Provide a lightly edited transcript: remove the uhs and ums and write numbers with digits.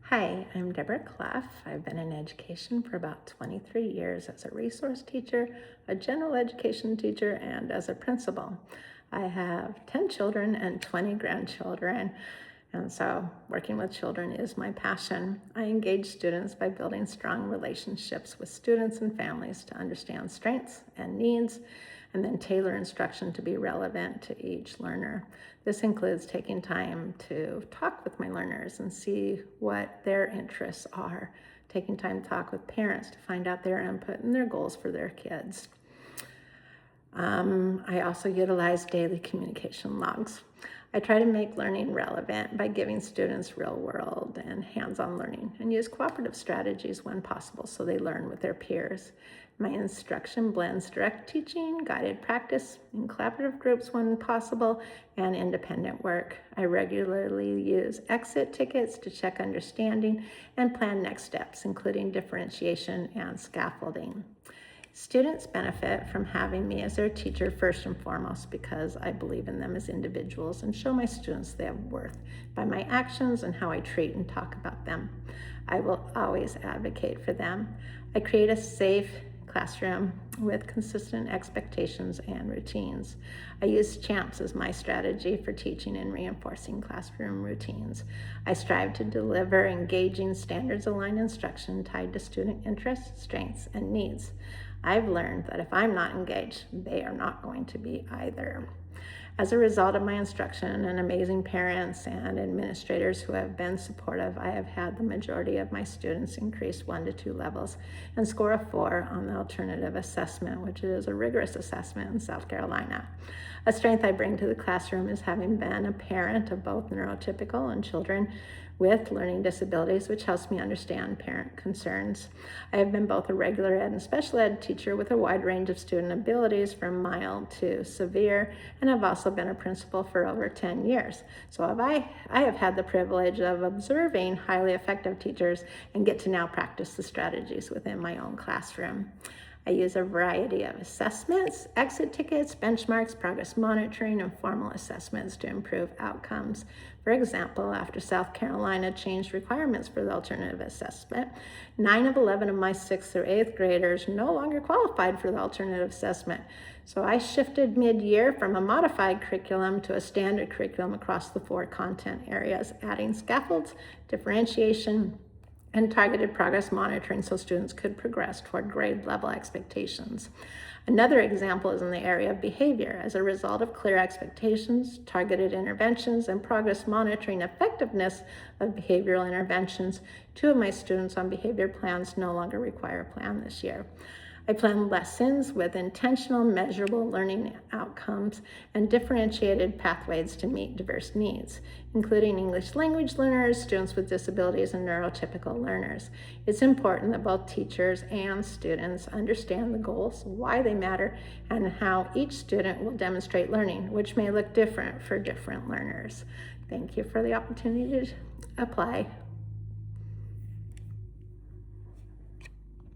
Hi, I'm Deborah Cluff. I've been in education for about 23 years as a resource teacher, a general education teacher, and as a principal. I have 10 children and 20 grandchildren, and so working with children is my passion. I engage students by building strong relationships with students and families to understand strengths and needs, and then tailor instruction to be relevant to each learner. This includes taking time to talk with my learners and see what their interests are, taking time to talk with parents to find out their input and their goals for their kids. I also utilize daily communication logs. I try to make learning relevant by giving students real world and hands-on learning and use cooperative strategies when possible so they learn with their peers. My instruction blends direct teaching, guided practice, and collaborative groups when possible, and independent work. I regularly use exit tickets to check understanding and plan next steps, including differentiation and scaffolding. Students benefit from having me as their teacher first and foremost because I believe in them as individuals and show my students they have worth by my actions and how I treat and talk about them. I will always advocate for them. I create a safe classroom with consistent expectations and routines. I use CHAMPS as my strategy for teaching and reinforcing classroom routines. I strive to deliver engaging, standards-aligned instruction tied to student interests, strengths, and needs. I've learned that if I'm not engaged, they are not going to be either. As a result of my instruction and amazing parents and administrators who have been supportive, I have had the majority of my students increase 1 to 2 levels and score a 4 on the alternative assessment, which is a rigorous assessment in South Carolina. A strength I bring to the classroom is having been a parent of both neurotypical and children with learning disabilities, which helps me understand parent concerns. I have been both a regular ed and special ed teacher with a wide range of student abilities from mild to severe, and I've also been a principal for over 10 years. So I have had the privilege of observing highly effective teachers and get to now practice the strategies within my own classroom. I use a variety of assessments, exit tickets, benchmarks, progress monitoring, and formal assessments to improve outcomes. For example, after South Carolina changed requirements for the alternative assessment, 9 of 11 of my 6th through 8th graders no longer qualified for the alternative assessment. So I shifted mid-year from a modified curriculum to a standard curriculum across the 4 content areas, adding scaffolds, differentiation, and targeted progress monitoring so students could progress toward grade level expectations. Another example is in the area of behavior. As a result of clear expectations, targeted interventions, and progress monitoring effectiveness of behavioral interventions, 2 of my students on behavior plans no longer require a plan this year. I plan lessons with intentional, measurable learning outcomes and differentiated pathways to meet diverse needs, including English language learners, students with disabilities, and neurotypical learners. It's important that both teachers and students understand the goals, why they matter, and how each student will demonstrate learning, which may look different for different learners. Thank you for the opportunity to apply.